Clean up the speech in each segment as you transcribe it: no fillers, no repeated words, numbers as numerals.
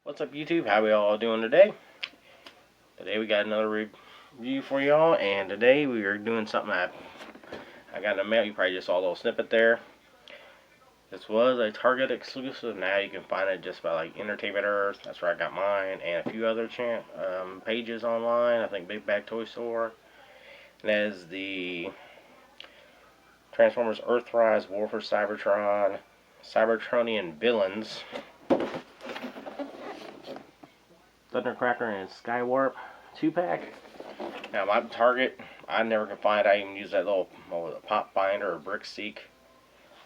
What's up, YouTube? How we all doing today? Today we got another review for y'all, and today we are doing something I got in the mail. You probably just saw a little snippet there. This was a Target exclusive. Now you can find it just by like Entertainment Earth. That's where I got mine, and a few other pages online. I think Big Bag Toy Store. And that is the Transformers Earthrise War for Cybertron, Cybertronian Villains, Thundercracker and Skywarp 2-pack. Now my Target, I never could find. I even used that little pop binder or brick seek.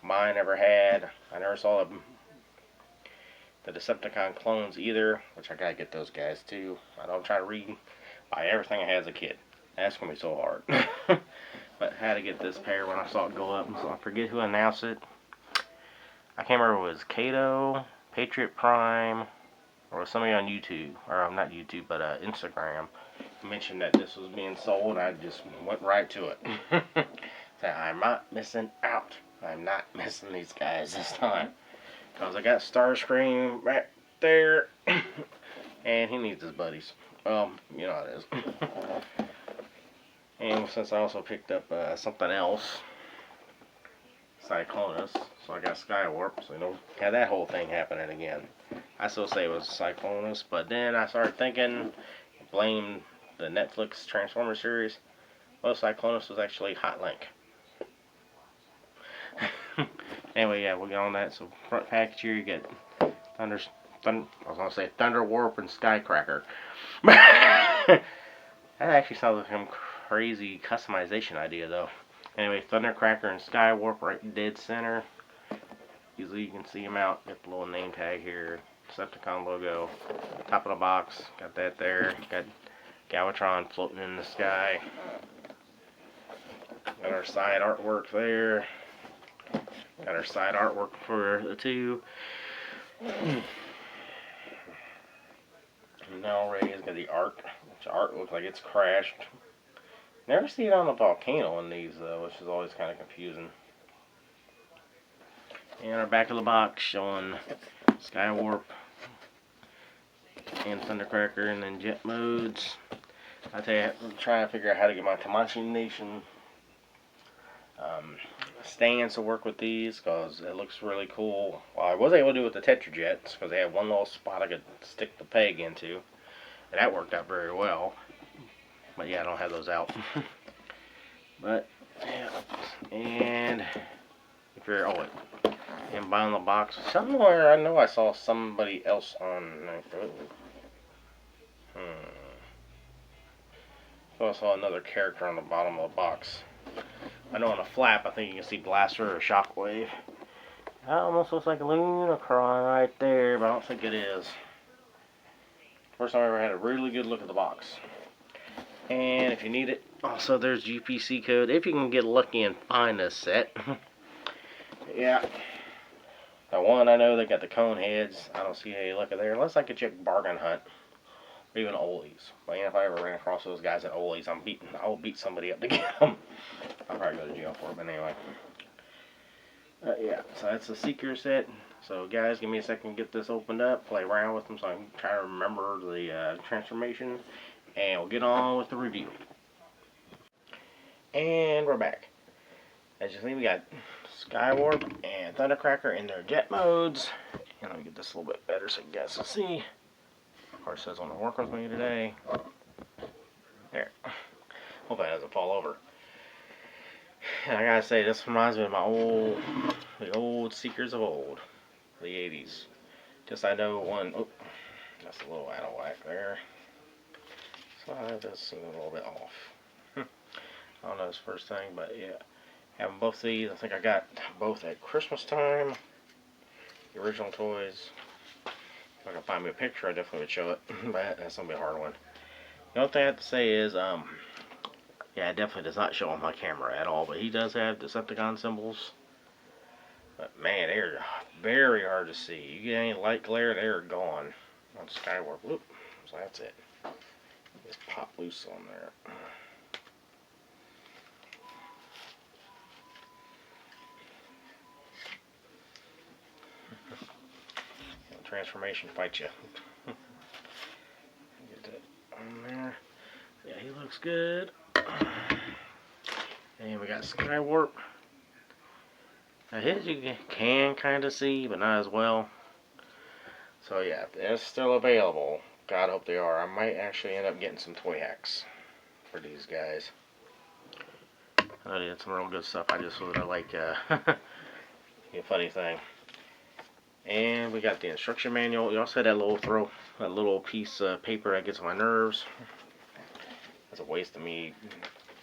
Mine never had. I never saw the Decepticon clones either, which I gotta get those guys too. I don't try to buy everything I had as a kid. That's gonna be so hard. But I had to get this pair when I saw it go up. So I forget who announced it. I can't remember if it was Kato, Patriot Prime, or somebody on YouTube, or not YouTube, but Instagram, mentioned that this was being sold. I just went right to it. Said, I'm not missing out. I'm not missing these guys this time. Because I got Starscream right there. And he needs his buddies. You know how it is. And since I also picked up something else, Cyclonus, so I got Skywarp, so you know, had that whole thing happening again. I still say it was Cyclonus, but then I started thinking, blame the Netflix Transformers series. Well, Cyclonus was actually Hot Link. Anyway, yeah, we'll get on that. So front package here, you get I was gonna say Thunder Warp and Skycracker. That actually sounds like some crazy customization idea, though. Anyway, Thundercracker and Skywarp right dead center. Usually you can see them out. Got the little name tag here. Decepticon logo. Top of the box. Got that there. Got Galvatron floating in the sky. Got our side artwork there. Got our side artwork for the two. Now Ray's got the art. Which art looks like it's crashed. Never see it on a volcano in these though, which is always kind of confusing. And our back of the box showing Skywarp and Thundercracker, and then jet modes. I tell you, I'm trying to figure out how to get my Comanche Nation stands to work with these, because it looks really cool. Well, I was able to do it with the Tetrajets because they had one little spot I could stick the peg into, and that worked out very well. But yeah, I don't have those out. But yeah, and if you're and buying the box somewhere, I know I saw somebody else on. So I saw another character on the bottom of the box. I know on the flap, I think you can see Blaster or Shockwave. That almost looks like a Lunicron right there, but I don't think it is. First time I ever had a really good look at the box. And if you need it, also there's UPC code if you can get lucky and find this set. Yeah. The one I know they got the cone heads. I don't see any luck there unless I could check Bargain Hunt or even Ollie's. But yeah, if I ever ran across those guys at Ollie's, I'll beat somebody up to get them. I'll probably go to jail for it, but anyway. Yeah, so that's the Seeker set. So guys, give me a second to get this opened up, play around with them so I can try to remember the transformation. And we'll get on with the review. And we're back. As you see, we got Skywarp and Thundercracker in their jet modes. And let me get this a little bit better so you guys can see. Of course, it says on the work with me today. There. Hope that doesn't fall over. And I gotta say, this reminds me of the old Seekers of old. The 80s. Just I know one, that's a little out of whack there. So that does seem a little bit off. I don't know this first thing, but yeah. Having both these, I think I got both at Christmas time. The original toys. If I can find me a picture, I definitely would show it. But that's going to be a hard one. The only thing I have to say is, yeah, it definitely does not show on my camera at all. But he does have Decepticon symbols. But man, they're very hard to see. You get any light glare, they're gone on Skywarp. Whoop. So that's it. Just pop loose on there. Transformation fight you. looks good. And we got Skywarp. Now his you can kind of see, but not as well. So yeah, they're still available. God hope they are. I might actually end up getting some toy hacks for these guys. I did some real good stuff. I just sort of like a funny thing. And we got the instruction manual. You also had that little piece of paper that gets on my nerves. That's a waste of me.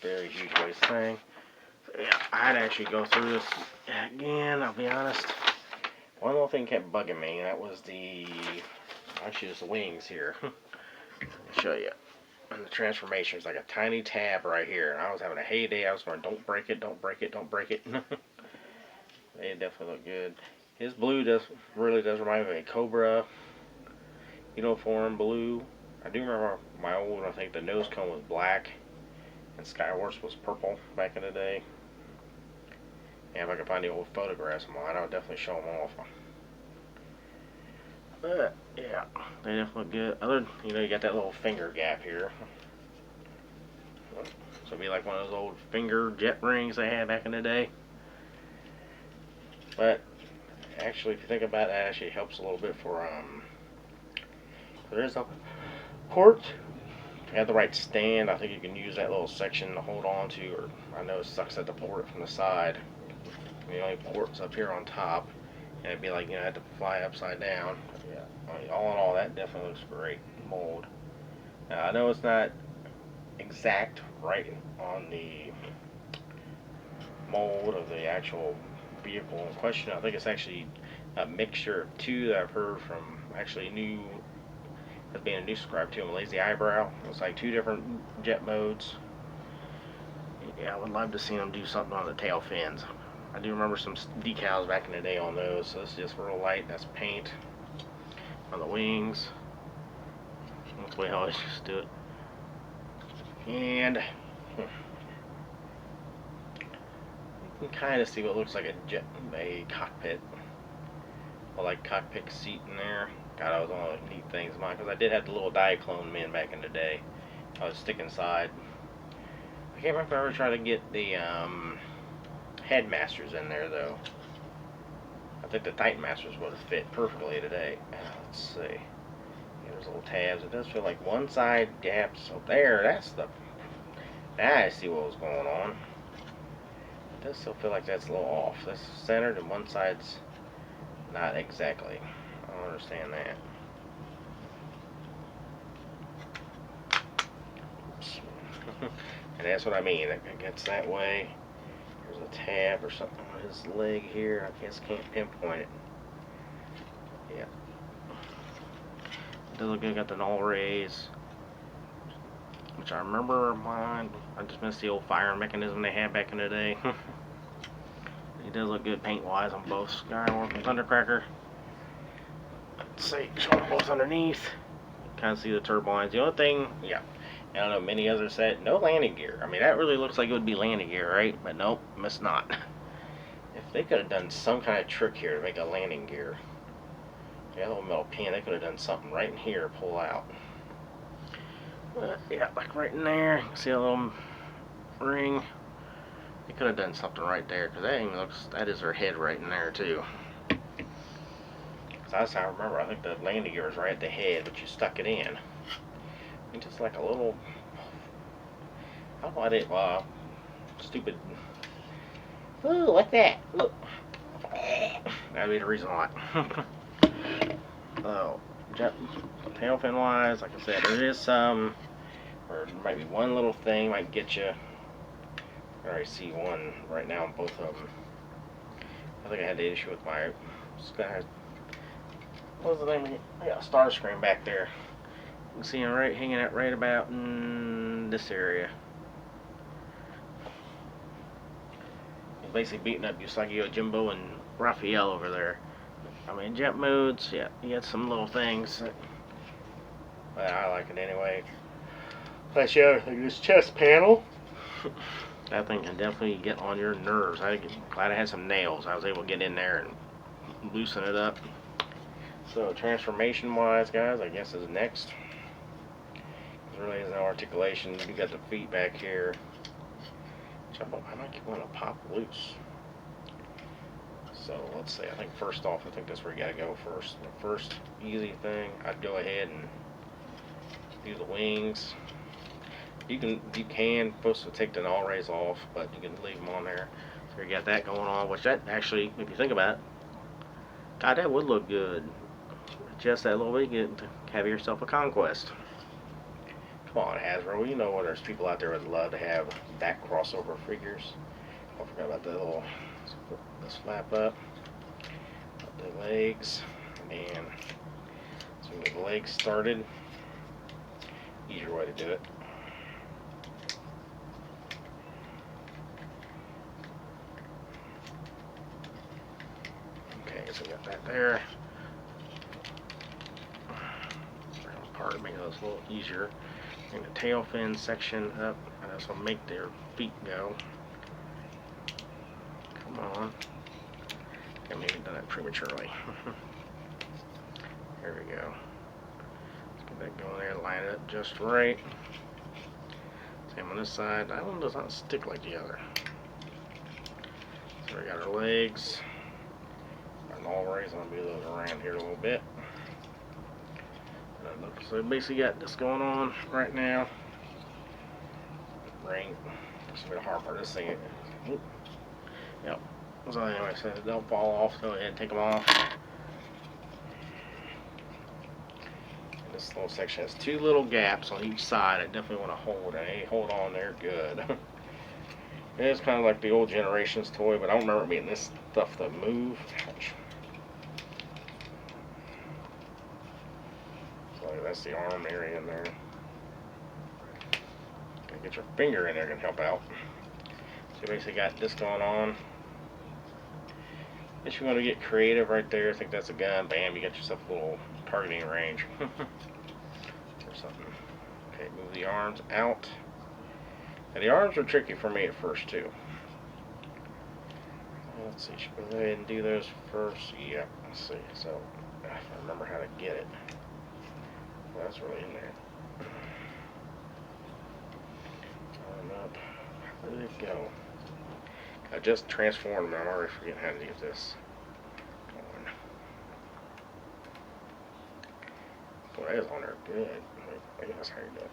Very huge waste thing. So yeah, I'd actually go through this again, I'll be honest. One little thing kept bugging me, and that was actually it's the wings here. I'll show you. And the transformation is like a tiny tab right here. And I was having a heyday. I was going, don't break it, don't break it, don't break it. They definitely look good. His blue really does remind me of a Cobra uniform blue. I do remember my old, I think the nose cone was black and Skywarp's was purple back in the day. And if I could find the old photographs of mine, I would definitely show them off. But yeah, they definitely look good. You got that little finger gap here. So it'd be like one of those old finger jet rings they had back in the day. But actually, if you think about it, that actually helps a little bit for there's a port. If you have the right stand, I think you can use that little section to hold on to, or I know it sucks at the port from the side. The only port's up here on top, and it'd be like, I had to fly upside down. Yeah, I mean, all in all, that definitely looks great mold. Now, I know it's not exact right on the mold of the actual vehicle in question. I think it's actually a mixture of two that I've heard from actually as being a new subscriber to him, Lazy Eyebrow. It's like two different jet modes. Yeah, I would love to see them do something on the tail fins. I do remember some decals back in the day on those, so this is just real light. That's paint on the wings. That's the way I always just do it. And you can kind of see what looks like a cockpit. Well, like cockpit seat in there. God, that was one of the neat things of mine, because I did have the little Diaclone men back in the day. I was stick inside. I can't remember if I ever tried to get the Headmasters in there, though. I think the Titan Masters would have fit perfectly today. Let's see. Yeah, there's little tabs. It does feel like one side gaps. So there, now I see what was going on. It does still feel like that's a little off. That's centered and one side's not exactly. I don't understand that. Oops. And that's what I mean. It gets that way. There's a tab or something on his leg here. I just can't pinpoint it. Yeah. It does look good. Got the null rays, which I remember mine. I just missed the old fire mechanism they had back in the day. It does look good paint-wise on both Skywarp and Thundercracker. Let's see, show them both underneath. Kind of see the turbines. The only thing, yeah, I don't know, many others said, no landing gear. I mean, that really looks like it would be landing gear, right? But nope, it's not. If they could have done some kind of trick here to make a landing gear, yeah, a little metal pin, they could have done something right in here, pull out. Yeah, like right in there, you can see a little ring. They could have done something right there, because that is their head right in there, too. That's how I remember. I think the landing gear was right at the head, but you stuck it in. And just like a little, I don't know what it, stupid. Ooh, what's that? Look. That'd be the reason why. Oh, tail fin wise, like I said, there is some, or there might be one little thing might get you. I already see one right now on both of them. I think I had the issue with my Sky. What was the name of it? I got a star screen back there. You can see him right hanging out right about in this area. He's basically beating up Usagi Jimbo and Raphael over there. I mean, jet modes, yeah, you got some little things. But I like it anyway. Plus, yeah, this chest panel. That thing can definitely get on your nerves. I'm glad I had some nails. I was able to get in there and loosen it up. So transformation wise, guys, I guess is next. really is no articulation. You got the feet back here. I might keep one to pop loose. So let's see. I think first off, I think that's where you gotta go first. The first easy thing, I'd go ahead and do the wings. You can supposed to take the null rays off, but you can leave them on there. So you got that going on, which that actually, if you think about it, God, that would look good. Just that little bit, you get to have yourself a conquest. Come on, Hasbro. You know there's people out there that would love to have back crossover figures. I forgot about that little. Let's put this flap up the legs, and so we can get the legs started. Easier way to do it. Okay, so we got that there. Part to make it a little easier. Bring the tail fin section up. This will make their feet go. Come on. I maybe done it prematurely. There we go. Let's get that going there. Line it up just right. Same on this side. That one does not stick like the other. So we got our legs. Our null rays. I'm going to move those around here a little bit. So basically got this going on right now. Ring. Just a bit of hard part of this thing. Yep. So anyway, so they don't fall off. Go ahead and take them off. And this little section has two little gaps on each side. I definitely want to hold it. Hey, hold on there, good. It is kind of like the old generation's toy, but I don't remember being this stuff to move. Ouch. That's the arm area in there. Get your finger in there can help out. So you basically got this going on. Guess you want to get creative right there. I think that's a gun. Bam, you got yourself a little targeting range. Or something. Okay, move the arms out. And the arms are tricky for me at first too. Let's see, should we go ahead and do those first? Yeah, let's see. So, if I remember how to get it. Well, that's really in there. Arm up. Where did it go? I just transformed them. I'm already forgetting how to use this. Boy, that is on there good. I guess that's how you do it.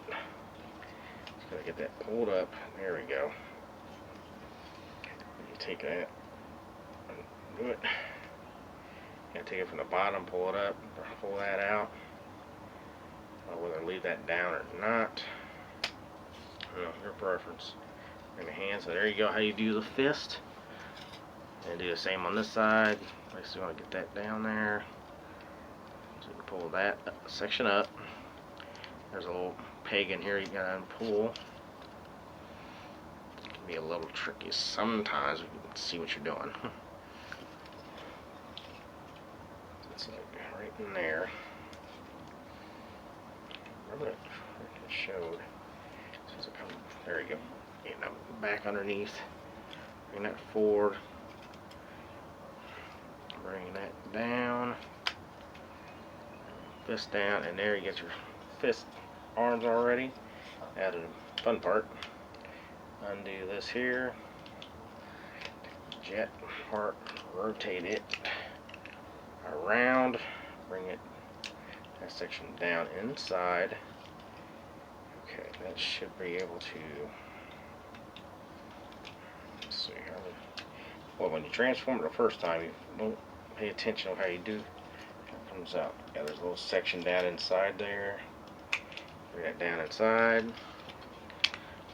Just gotta get that pulled up. There we go. You take that and do it. You gotta take it from the bottom, pull it up, pull that out. Whether leave that down or not, your preference. Bring the hand, so there you go, how you do the fist. And do the same on this side. I still want to get that down there. So you can pull that section up. There's a little peg in here you gotta pull. It can be a little tricky sometimes. You can see what you're doing. It's like right in there. Remember it showed. There you go. Getting that back underneath. Bring that forward. Bring that down. Fist down, and there you get your fist arms already. Now to the fun part. Undo this here. Jet part. Rotate it around. Bring it. That section down inside. Okay, that should be able to. Let's see how. Well, when you transform it the first time, you don't pay attention to how you do. It comes out. Yeah, there's a little section down inside there. Bring that down inside.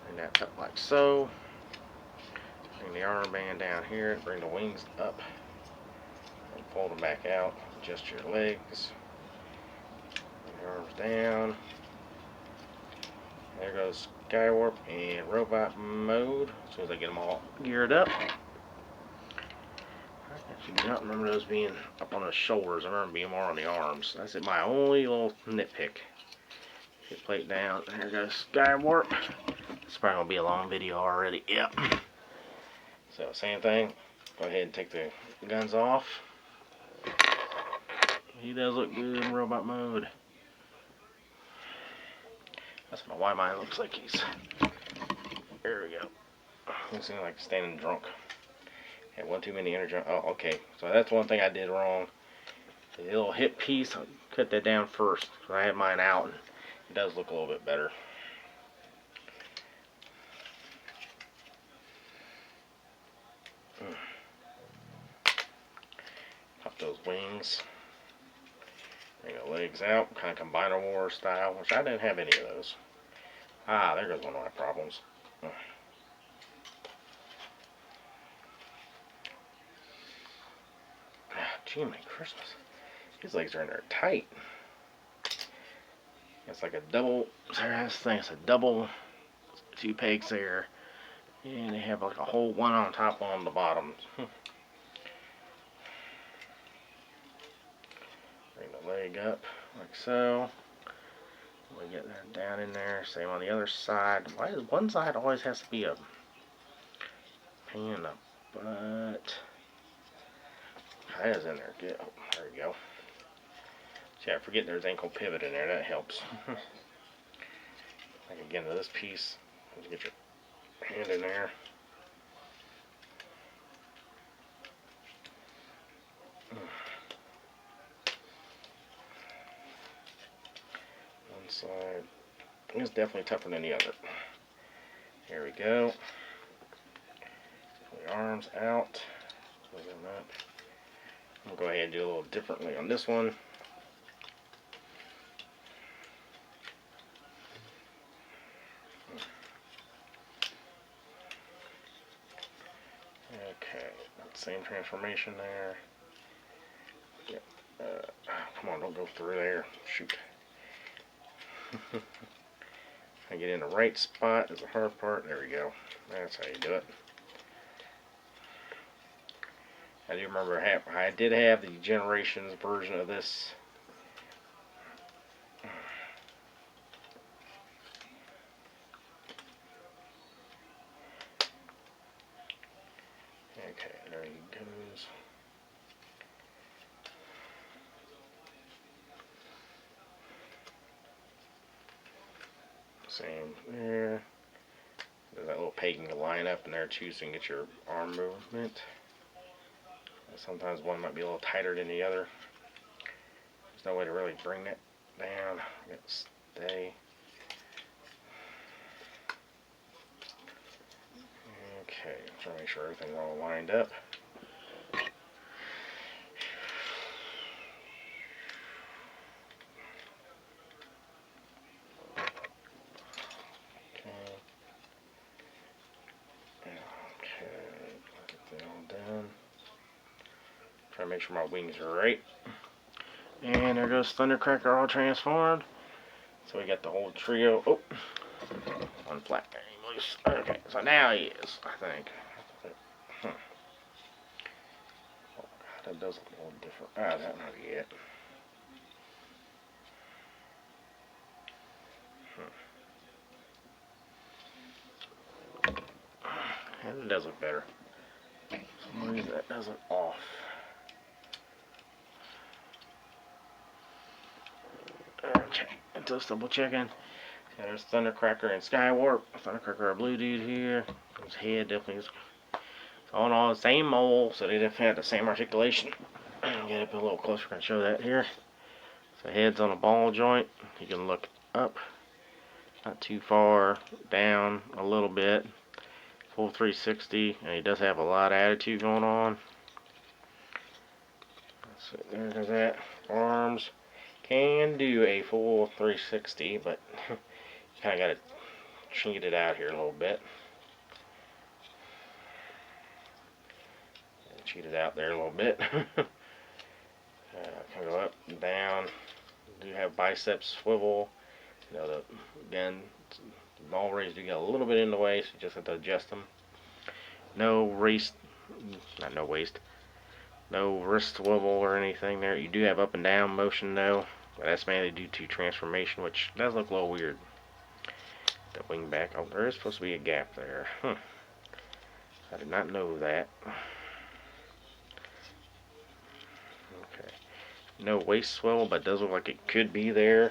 Bring that up like so. Bring the arm band down here. Bring the wings up. And fold them back out. Adjust your legs. Arms down. There goes Skywarp and robot mode. As soon as I get them all geared up. I actually do not remember those being up on the shoulders. I remember being more on the arms. That's my only little nitpick. Hit plate down. There goes Skywarp. It's probably going to be a long video already. Yep. So same thing. Go ahead and take the guns off. He does look good in robot mode. I don't know why mine looks like he's... There we go. He seems like standing drunk. Had one too many energy. Oh, okay. So that's one thing I did wrong. The little hip piece, I'll cut that down first. So I had mine out, and it does look a little bit better. Pop those wings. Bring the legs out, kind of Combiner War style, which I didn't have any of those. Ah, there goes one of my problems. Gee, my Christmas. His legs are in there tight. It's like a double, this thing, it's a double, two pegs there. And they have like a whole one on top, one on the bottom. Bring the leg up like so. We get there down in there. Same on the other side. Why does one side always has to be a pain in the butt? That is in there. Good. Oh, there we go. See, I forget there's ankle pivot in there. That helps. Like again to this piece. Just get your hand in there. One side. It's definitely tougher than the other. Here we go. Pull the arms out. Pull them up. We'll go ahead and do a little differently on this one. Okay, same transformation there. Yep. Come on, don't go through there. Shoot. I get in the right spot is the hard part. There we go. That's how you do it. I do remember I did have the Generations version of this. Okay, there he goes. Same there. There's that little peg you can line up in there too, so you can get your arm movement. Sometimes one might be a little tighter than the other. There's no way to really bring that down. I got to stay. Okay, I'm trying to make sure everything's all lined up. Try to make sure my wings are right. And there goes Thundercracker all transformed. So we got the whole trio. Oh, one flat guy loose. Okay, so now he is, I think. Oh God, that does look a little different. Ah, that's not yet. And it does look better. For some reason that does look off. Okay, just double checking. Yeah, there's Thundercracker and Skywarp. Thundercracker, a blue dude here. His head definitely is. All in all, the same mold, so they definitely have the same articulation. Get up a little closer, I can show that here. So head's on a ball joint. You can look up, not too far, down a little bit. Full 360, and he does have a lot of attitude going on. So there's that. Arms. Can do a full 360, but you kind of got to cheat it out here a little bit. Cheat it out there a little bit. Kind of go up and down. Do have biceps swivel. You know, again, the ball rays do get a little bit in the way, so you just have to adjust them. No wrist swivel or anything there. You do have up and down motion though, but that's mainly due to transformation, which does look a little weird. The wing back. Oh, there is supposed to be a gap there. I did not know that. Okay. No waist swivel, but it does look like it could be there.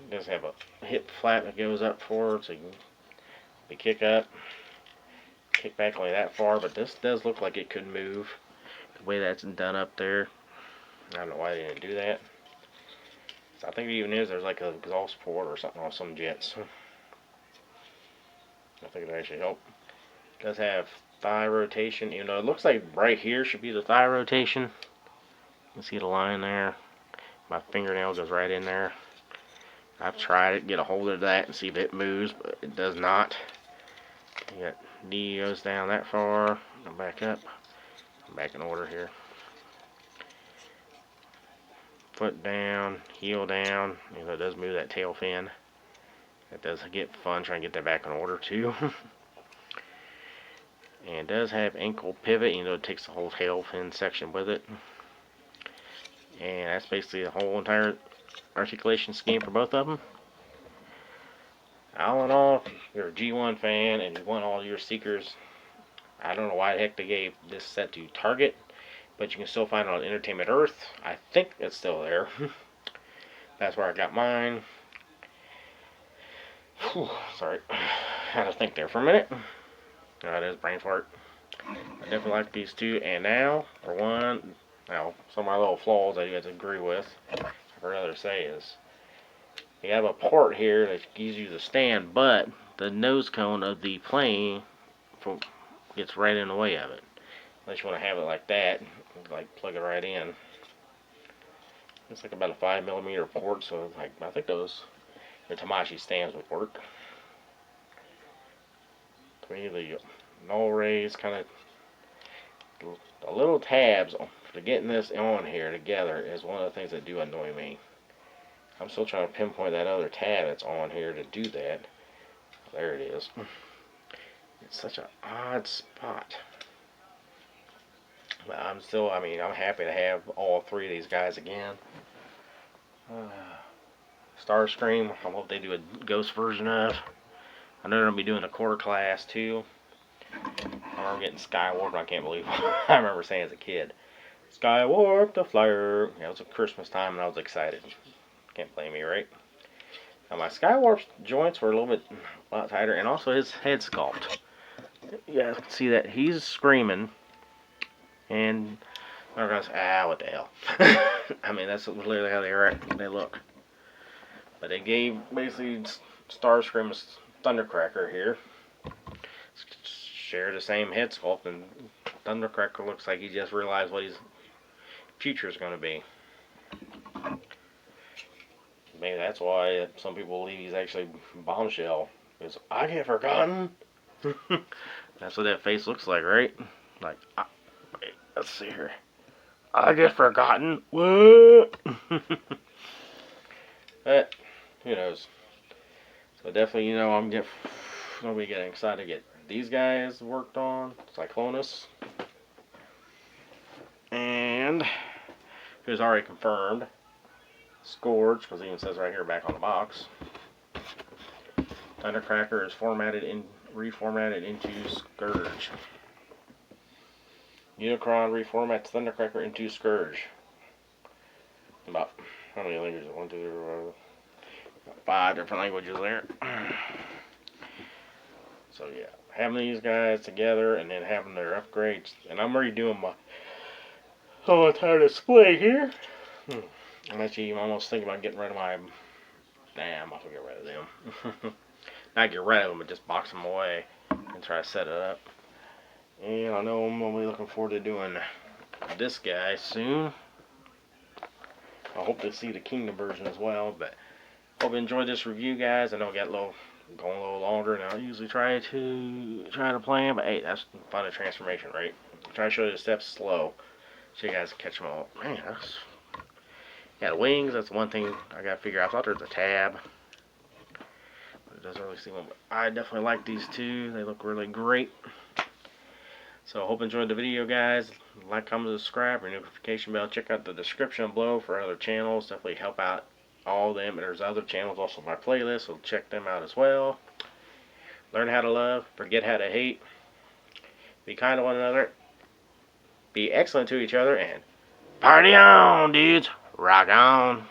It does have a hip flap that goes up forward, so you can kick up, kick back only that far. But this does look like it could move the way that's done up there. I don't know why they didn't do that. So I think it even is. There's like a exhaust port or something on some jets. I think it actually help. It does have thigh rotation, even though it looks like right here should be the thigh rotation. You can see the line there. My fingernail goes right in there. I've tried it, get a hold of that and see if it moves, but it does not. You got knee goes down that far, and back up. I'm back in order here. Foot down, heel down. You know, it does move that tail fin. It does get fun trying to get that back in order too. And it does have ankle pivot, you know, it takes the whole tail fin section with it. And that's basically the whole entire articulation scheme for both of them. All in all, if you're a G1 fan and you want all your Seekers, I don't know why the heck they gave this set to Target, but you can still find it on Entertainment Earth. I think it's still there. That's where I got mine. Whew, sorry, I had to think there for a minute. That is brain fart. I definitely like these two, and now, for one, now, some of my little flaws that you guys agree with, I'd rather say is, you have a port here that gives you the stand, but the nose cone of the plane gets right in the way of it. Unless you want to have it like that, like plug it right in. It's like about a 5mm port, so like I think those the Tamashi stands would work. To me, the null rays kind of the little tabs for getting this on here together is one of the things that do annoy me. I'm still trying to pinpoint that other tab that's on here to do that. There it is. It's such an odd spot. But I'm still, I mean, I'm happy to have all three of these guys again. Starscream, I hope they do a ghost version of. I know they're going to be doing a quarter class too. I remember getting Skywarp, I can't believe I remember saying as a kid, Skywarp the flyer. Yeah, it was a Christmas time and I was excited. Can't blame me, right? Now my Skywarp's joints were a lot tighter, and also his head sculpt. You guys can see that he's screaming, and they're going to say, what the hell? I mean, that's literally how they look. But they gave basically Starscream's Thundercracker here. Share the same head sculpt, and Thundercracker looks like he just realized what his future is going to be. Maybe that's why some people believe he's actually Bombshell. Because I get forgotten. That's what that face looks like, right? Like, wait, let's see here. I get forgotten. What? But who knows? So definitely, you know, I'm gonna be getting excited to get these guys worked on. Cyclonus. And who's already confirmed, Scourge, because it even says right here back on the box. Thundercracker is reformatted into Scourge. Unicron reformats Thundercracker into Scourge. About how many languages? 1, 2, 3, 4, 5 different languages there. So yeah, having these guys together and then having their upgrades, and I'm redoing my entire display here. I'm actually almost thinking about getting rid of my. Damn, I'll get rid of them. Not get rid of them, but just box them away and try to set it up. And I know I'm gonna be looking forward to doing this guy soon. I hope to see the Kingdom version as well. But hope you enjoyed this review, guys. I know it got going a little longer than I usually try to plan, but hey, that's fun of transformation, right? Try to show you the steps slow, so you guys can catch them all. Man, got wings. That's one thing I gotta figure out. I thought there was a tab, but it doesn't really seem one. But I definitely like these two. They look really great. So I hope you enjoyed the video, guys. Like, comment, subscribe, or notification bell. Check out the description below for other channels. Definitely help out all of them. And there's other channels also on my playlist, so check them out as well. Learn how to love, forget how to hate. Be kind to one another. Be excellent to each other, and party on, dudes. Rock on.